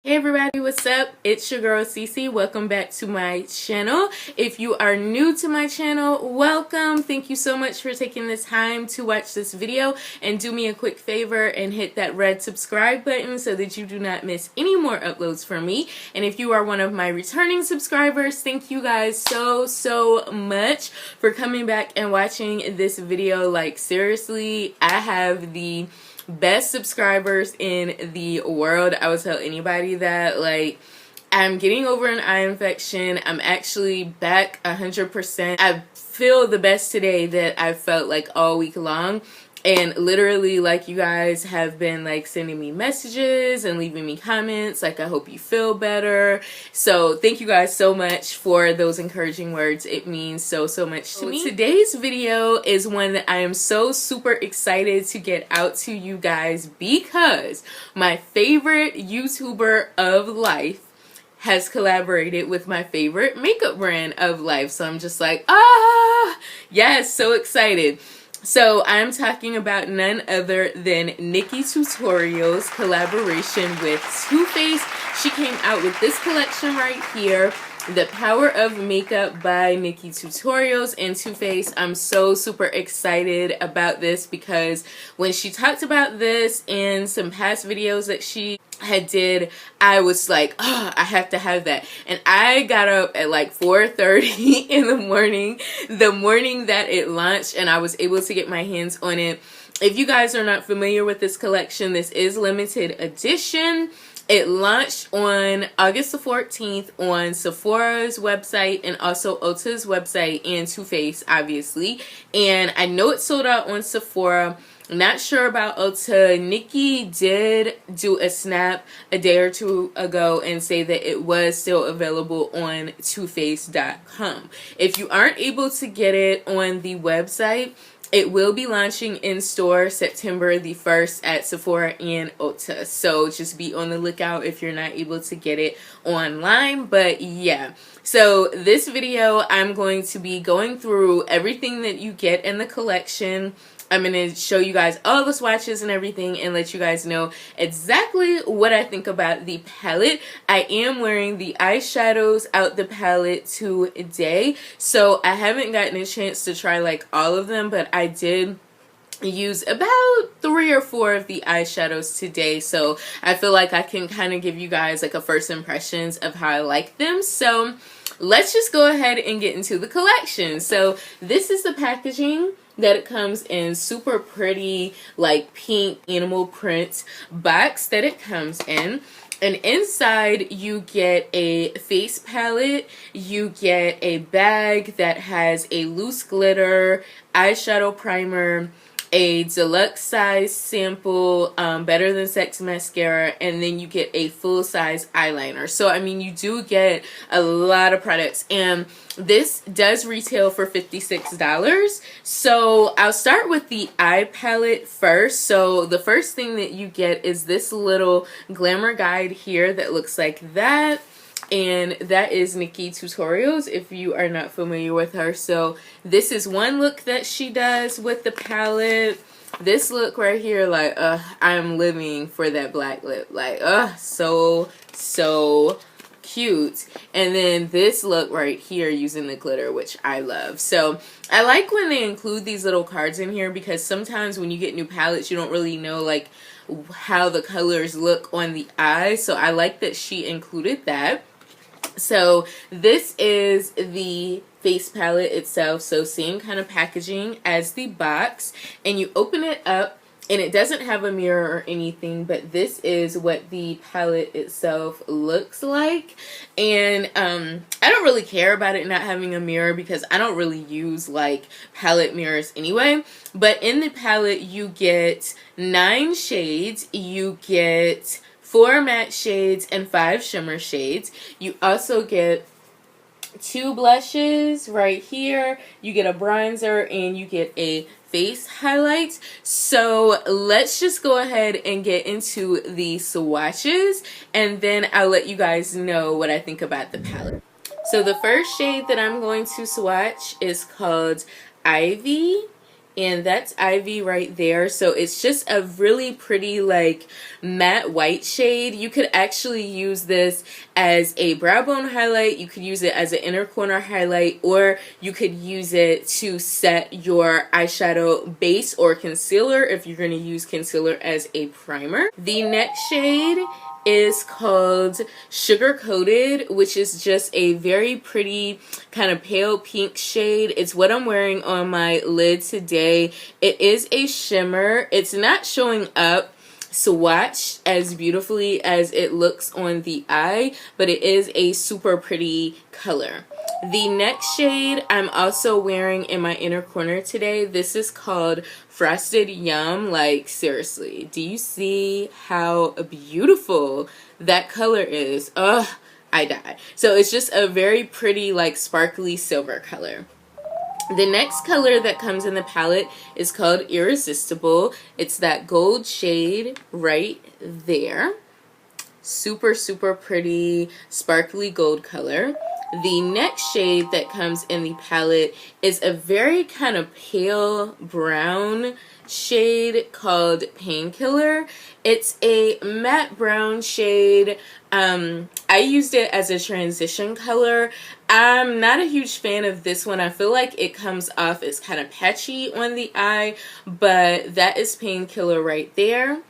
Hey everybody, what's up? It's your girl Cece. Welcome back to my channel. If you are new to my channel, welcome. Thank you so much for taking the time to watch this video, and do me a quick favor and hit that red subscribe button so that you do not miss any more uploads from me. And if you are one of my returning subscribers, thank you guys so much for coming back and watching this video. Like, seriously, I have the best subscribers in the world. I would tell anybody that. Like, I'm getting over an eye infection. I'm actually back 100%. I feel the best today that I've felt like all week long. And literally, like, you guys have been like sending me messages and leaving me comments like, I hope you feel better. So thank you guys so much for those encouraging words. It means so much to me. Today's video is one that I am so super excited to get out to you guys, because my favorite YouTuber of life has collaborated with my favorite makeup brand of life. So I'm just like, yes, so excited. So I'm talking about none other than Nikkietutorials collaboration with Too Faced. She came out with this collection right here, The Power of Makeup by Nikkietutorials and Too Faced. I'm so super excited about this because when she talked about this in some past videos that she had did, I was like, oh, I have to have that. And I got up at like 4:30 in the morning that it launched, and I was able to get my hands on it. If you guys are not familiar with this collection, this is limited edition. It launched on August the 14th on Sephora's website and also Ulta's website and Too Faced, obviously. And I know it sold out on Sephora. Not sure about Ulta. Nikki did do a snap a day or two ago and say that it was still available on toofaced.com. If you aren't able to get it on the website, it will be launching in store September the 1st at Sephora and Ulta. So just be on the lookout if you're not able to get it online. But yeah, so this video I'm going to be going through everything that you get in the collection. I'm going to show you guys all the swatches and everything and let you guys know exactly what I think about the palette. I am wearing the eyeshadows out the palette today, so I haven't gotten a chance to try like all of them, but I did use about 3 or 4 of the eyeshadows today, so I feel like I can kind of give you guys like a first impressions of how I like them. So let's just go ahead and get into the collection. So this is the packaging that it comes in. Super pretty, like pink animal print box that it comes in. And inside you get a face palette, you get a bag that has a loose glitter, eyeshadow primer, a deluxe size sample Better Than Sex mascara, and then you get a full size eyeliner. So I mean, you do get a lot of products, and this does retail for $56. So I'll start with the eye palette first. So the first thing that you get is this little glamour guide here that looks like that. And that is Nikkietutorials, if you are not familiar with her. So this is one look that she does with the palette. This look right here, like, I'm living for that black lip. Like, so cute. And then this look right here using the glitter, which I love. So I like when they include these little cards in here, because sometimes when you get new palettes, you don't really know like how the colors look on the eye. So I like that she included that. So this is the face palette itself. So same kind of packaging as the box, and you open it up and it doesn't have a mirror or anything, but this is what the palette itself looks like. And I don't really care about it not having a mirror because I don't really use like palette mirrors anyway. But in the palette you get 9 shades, you get 4 matte shades and 5 shimmer shades. You also get 2 blushes right here. You get a bronzer and you get a face highlight. So let's just go ahead and get into the swatches, and then I'll let you guys know what I think about the palette. So the first shade that I'm going to swatch is called Ivy, And that's Ivy right there. So it's just a really pretty like matte white shade. You could actually use this as a brow bone highlight. You could use it as an inner corner highlight, or you could use it to set your eyeshadow base or concealer if you're going to use concealer as a primer. The next shade is called Sugar Coated, which is just a very pretty kind of pale pink shade. It's what I'm wearing on my lid today. It is a shimmer. It's not showing up swatched as beautifully as it looks on the eye, but it is a super pretty color. The next shade I'm also wearing in my inner corner today. This is called Frosted Yum. Like, seriously, do you see how beautiful that color is? Ugh, I die. So it's just a very pretty, like, sparkly silver color. The next color that comes in the palette is called Irresistible. It's that gold shade right there. Super, super pretty, sparkly gold color. The next shade that comes in the palette is a very kind of pale brown shade called Painkiller. It's a matte brown shade. I used it as a transition color. I'm not a huge fan of this one. I feel like it comes off as kind of patchy on the eye, but that is Painkiller right there.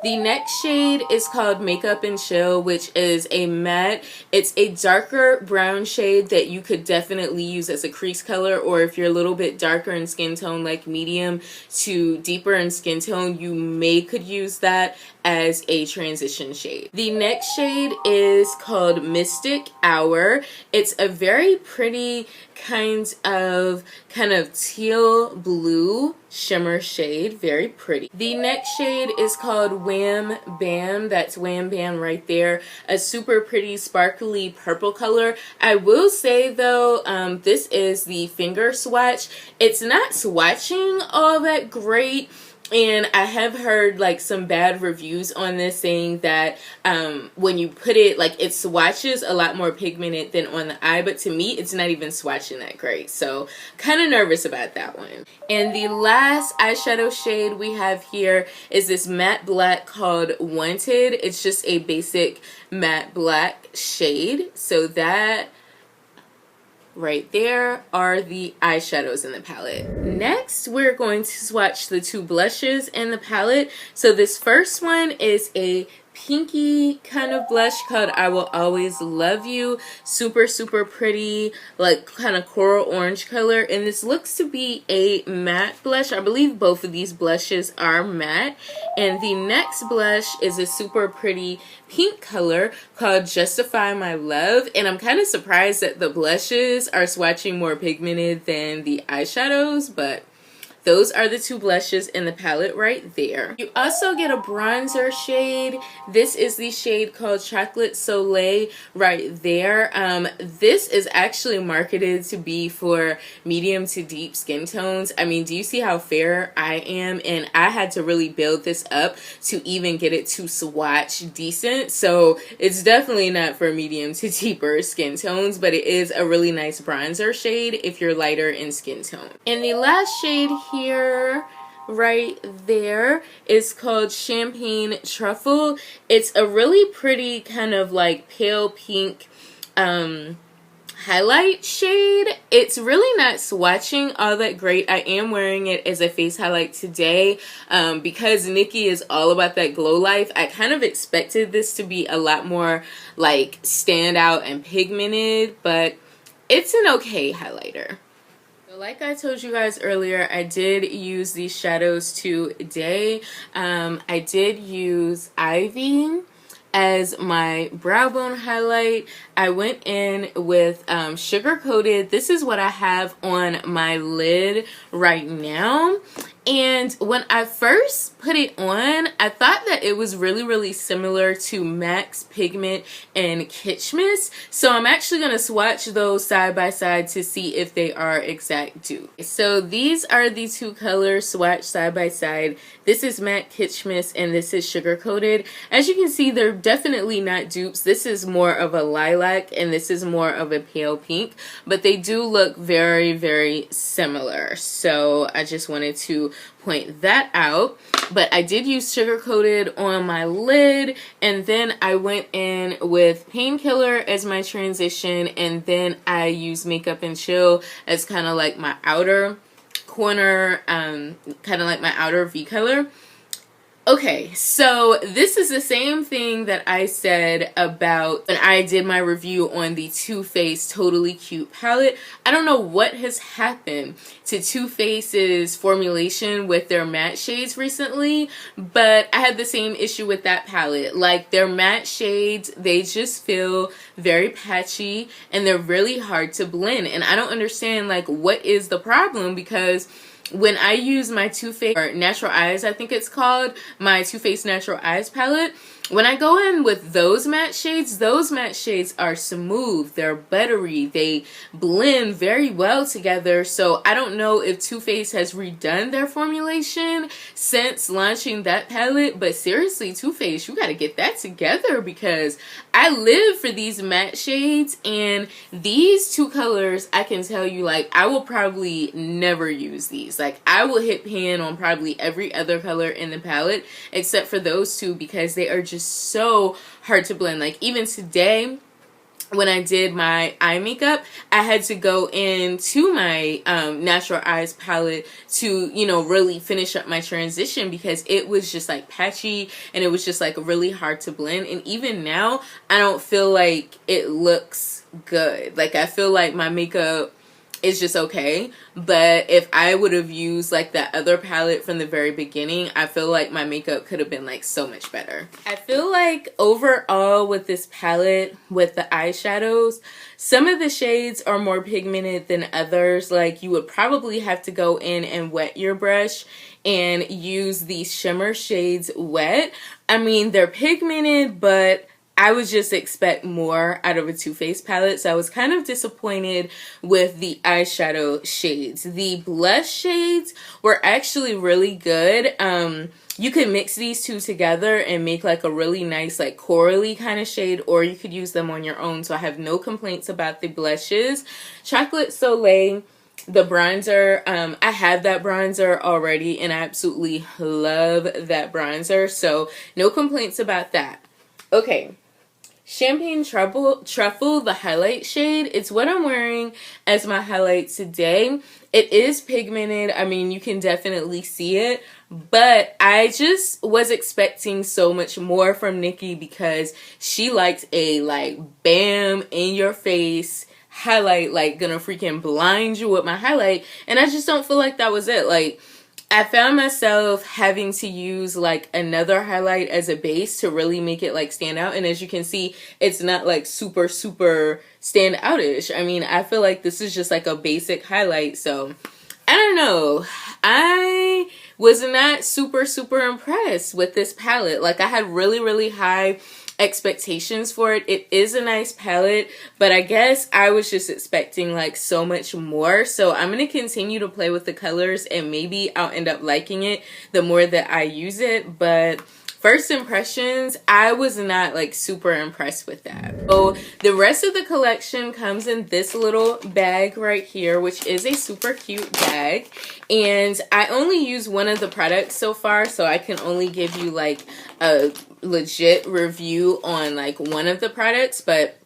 The next shade is called Makeup and Chill, which is a matte. It's a darker brown shade that you could definitely use as a crease color, or if you're a little bit darker in skin tone, like medium to deeper in skin tone, you could use that as a transition shade. The next shade is called Mystic Hour. It's a very pretty kind of teal blue shimmer shade, very pretty. The next shade is called Wham Bam. That's Wham Bam right there. A super pretty sparkly purple color. I will say though, this is the finger swatch. It's not swatching all that great. And I have heard like some bad reviews on this saying that when you put it, like it swatches a lot more pigmented than on the eye, but to me it's not even swatching that great. So kind of nervous about that one. And the last eyeshadow shade we have here is this matte black called Wanted. It's just a basic matte black shade. So that right there are the eyeshadows in the palette. Next, we're going to swatch the two blushes in the palette. So this first one is a pinky kind of blush called I Will Always Love You. Super, super pretty, like kind of coral orange color. And this looks to be a matte blush. I believe both of these blushes are matte. And the next blush is a super pretty pink color called Justify My Love. And I'm kind of surprised that the blushes are swatching more pigmented than the eyeshadows, but those are the two blushes in the palette right there. You also get a bronzer shade. This is the shade called Chocolate Soleil right there. This is actually marketed to be for medium to deep skin tones. I mean, do you see how fair I am? And I had to really build this up to even get it to swatch decent. So it's definitely not for medium to deeper skin tones, but it is a really nice bronzer shade if you're lighter in skin tone. And the last shade here right there is called Champagne Truffle. It's a really pretty kind of like pale pink highlight shade. It's really not swatching all that great. I am wearing it as a face highlight today because Nikkie is all about that glow life. I kind of expected this to be a lot more like stand out and pigmented, but it's an okay highlighter. Like I told you guys earlier, I did use these shadows today. I did use Ivy as my brow bone highlight. I went in with Sugar Coated. This is what I have on my lid right now. And when I first put it on, I thought that it was really similar to MAC's Pigment and Kitschmiss. So I'm actually going to swatch those side by side to see if they are exact dupes. So these are the two colors swatched side by side. This is MAC Kitschmiss and this is Sugar Coated. As you can see, they're definitely not dupes. This is more of a lilac and this is more of a pale pink, but they do look very similar. So I just wanted to point that out. But I did use Sugar Coated on my lid, and then I went in with Painkiller as my transition, and then I used Makeup and Chill as kind of like my outer corner, kind of like my outer V color. Okay, so this is the same thing that I said about when I did my review on the Too Faced Totally Cute palette. I don't know what has happened to Too Faced's formulation with their matte shades recently, but I had the same issue with that palette. Like, their matte shades, they just feel very patchy and they're really hard to blend. And I don't understand, like, what is the problem, because when I use my Too Faced, or Natural Eyes I think it's called, my Too Faced Natural Eyes palette, when I go in with those matte shades are smooth, they're buttery, they blend very well together. So I don't know if Too Faced has redone their formulation since launching that palette, but seriously, Too Faced, you gotta get that together, because I live for these matte shades, and these two colors, I can tell you, like, I will probably never use these. Like, I will hit pan on probably every other color in the palette except for those two, because they are just so hard to blend. Like, even today when I did my eye makeup, I had to go into my Natural Eyes palette to, you know, really finish up my transition, because it was just like patchy and it was just like really hard to blend. And even now, I don't feel like it looks good. Like, I feel like my makeup is just okay, but if I would have used like that other palette from the very beginning, I feel like my makeup could have been like so much better. I feel like overall with this palette, with the eyeshadows, some of the shades are more pigmented than others. Like, you would probably have to go in and wet your brush and use these shimmer shades wet. I mean, they're pigmented, but I would just expect more out of a Too Faced palette, so I was kind of disappointed with the eyeshadow shades. The blush shades were actually really good. You could mix these two together and make like a really nice like corally kind of shade, or you could use them on your own, so I have no complaints about the blushes. Chocolate Soleil, the bronzer, I have that bronzer already and I absolutely love that bronzer, so no complaints about that. Okay, Champagne Truffle, the highlight shade. It's what I'm wearing as my highlight today. It is pigmented. I mean, you can definitely see it, but I just was expecting so much more from Nikkie, because she liked a like bam in your face highlight, like gonna freaking blind you with my highlight, and I just don't feel like that was it. Like, I found myself having to use like another highlight as a base to really make it like stand out. And as you can see, it's not like super stand outish. I mean, I feel like this is just like a basic highlight. So I don't know. I was not super impressed with this palette. Like, I had really high expectations for it. It is a nice palette, but I guess I was just expecting like so much more. So I'm going to continue to play with the colors and maybe I'll end up liking it the more that I use it. But first impressions, I was not like super impressed with that. So the rest of the collection comes in this little bag right here, which is a super cute bag. And I only use one of the products so far, so I can only give you like a legit review on like one of the products. But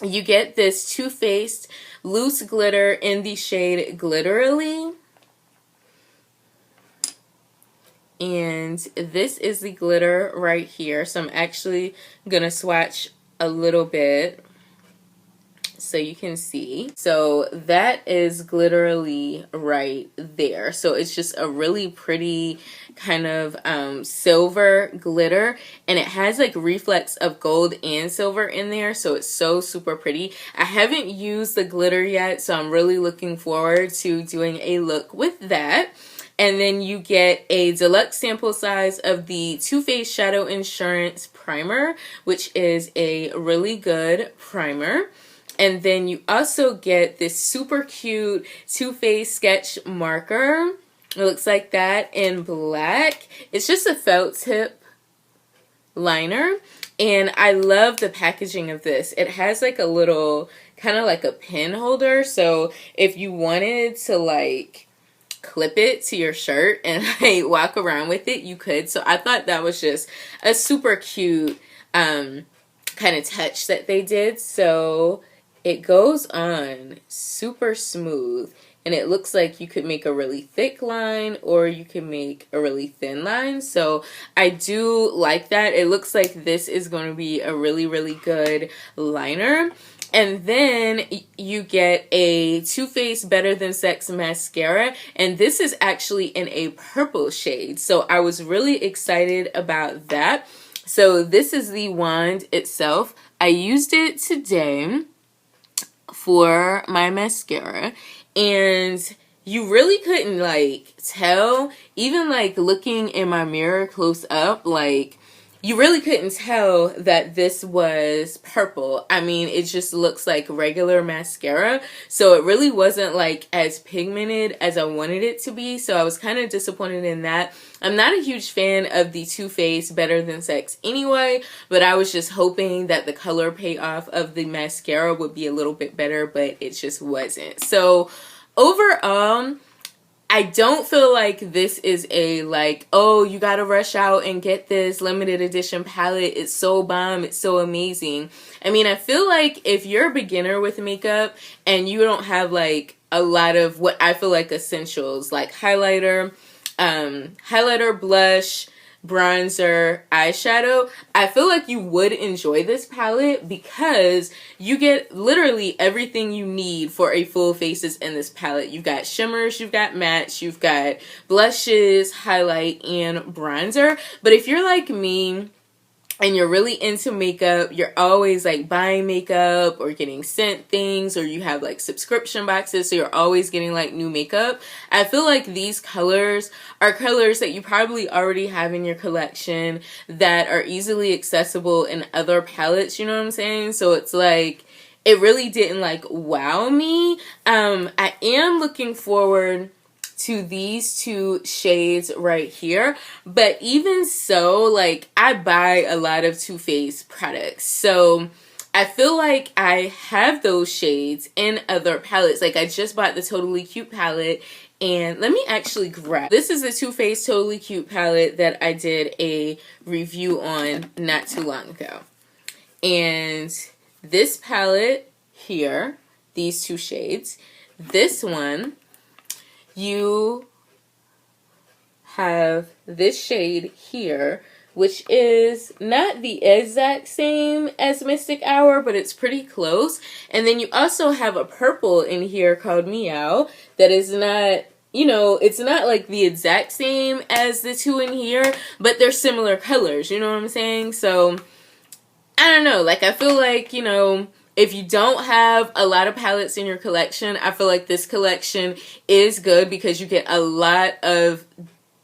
you get this Too Faced loose glitter in the shade Glitterily. And this is the glitter right here. So I'm actually going to swatch a little bit so you can see. So that is Glitterily right there. So it's just a really pretty kind of silver glitter, and it has like reflex of gold and silver in there, so it's so super pretty. I haven't used the glitter yet, so I'm really looking forward to doing a look with that. And then you get a deluxe sample size of the Too Faced Shadow Insurance Primer, which is a really good primer. And then you also get this super cute Too Faced sketch marker. It looks like that in black. It's just a felt tip liner. And I love the packaging of this. It has like a little, kind of like a pen holder. So if you wanted to like clip it to your shirt and like walk around with it, you could. So I thought that was just a super cute kind of touch that they did. So it goes on super smooth. And it looks like you could make a really thick line or you can make a really thin line. So I do like that. It looks like this is going to be a really, really good liner. And then you get a Too Faced Better Than Sex mascara. And this is actually in a purple shade. So I was really excited about that. So this is the wand itself. I used it today for my mascara. And you really couldn't like tell, even like looking in my mirror close up, like you really couldn't tell that this was purple. I mean, it just looks like regular mascara. So it really wasn't like as pigmented as I wanted it to be. So I was kind of disappointed in that. I'm not a huge fan of the Too Faced Better Than Sex anyway, but I was just hoping that the color payoff of the mascara would be a little bit better, but it just wasn't. So overall, I don't feel like this is a like, oh, you gotta rush out and get this limited edition palette. It's so bomb. It's so amazing. I mean, I feel like if you're a beginner with makeup and you don't have like a lot of what I feel like essentials, like highlighter, blush, bronzer, eyeshadow, I feel like you would enjoy this palette because you get literally everything you need for a full faces in this palette. You've got shimmers, you've got mattes, you've got blushes, highlight, and bronzer. But if you're like me and you're really into makeup, you're always like buying makeup or getting sent things, or you have like subscription boxes, so you're always getting like new makeup, I feel like these colors are colors that you probably already have in your collection that are easily accessible in other palettes, you know what I'm saying? So it's like, it really didn't like wow me. I am looking forward to these two shades right here, but even so, like, I buy a lot of Too Faced products, so I feel like I have those shades in other palettes. Like, I just bought the Totally Cute palette, and let me actually grab, this is the Too Faced Totally Cute palette that I did a review on not too long ago. And this palette here, these two shades, this one, you have this shade here, which is not the exact same as Mystic Hour, but it's pretty close. And then you also have a purple in here called Meow that is not, you know, it's not like the exact same as the two in here, but they're similar colors, you know what I'm saying? So, I don't know, like, I feel like, you know, if you don't have a lot of palettes in your collection, I feel like this collection is good because you get a lot of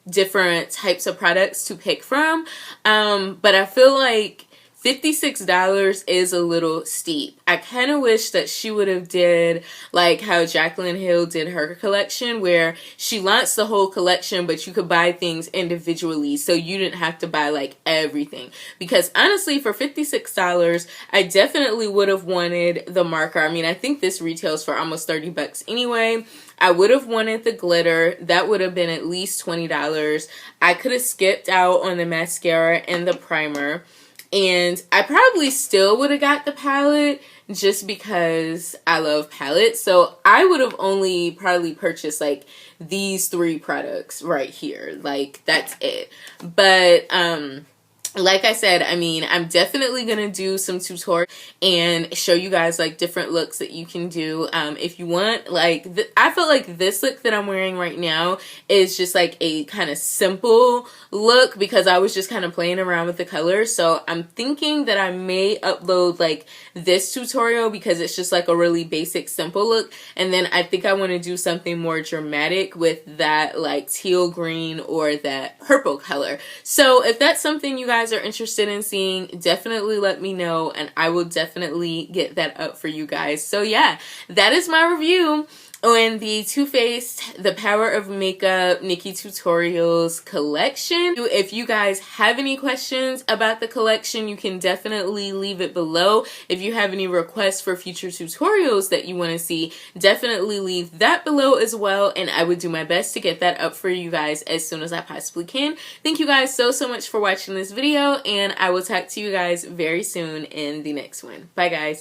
different types of products to pick from. But I feel like $56 is a little steep. I kind of wish that she would have did like how Jaclyn Hill did her collection, where she launched the whole collection, but you could buy things individually, so you didn't have to buy like everything. Because honestly, for $56, I definitely would have wanted the marker. I mean, I think this retails for almost 30 bucks anyway. I would have wanted the glitter. That would have been at least $20. I could have skipped out on the mascara and the primer. And I probably still would have got the palette just because I love palettes. So I would have only probably purchased like these three products right here. Like, that's it. But like I said, I mean, I'm definitely going to do some tutorials and show you guys like different looks that you can do. If you want, like, I feel like this look that I'm wearing right now is just like a kind of simple look because I was just kind of playing around with the colors. So I'm thinking that I may upload like this tutorial because it's just like a really basic, simple look. And then I think I want to do something more dramatic with that like teal green or that purple color. So if that's something you guys are interested in seeing, definitely let me know and I will definitely get that up for you guys. So yeah, that is my review on the Too Faced The Power of Makeup Nikkietutorials collection. If you guys have any questions about the collection, you can definitely leave it below. If you have any requests for future tutorials that you want to see, definitely leave that below as well, and I would do my best to get that up for you guys as soon as I possibly can. Thank you guys so much for watching this video, and I will talk to you guys very soon in the next one. Bye guys.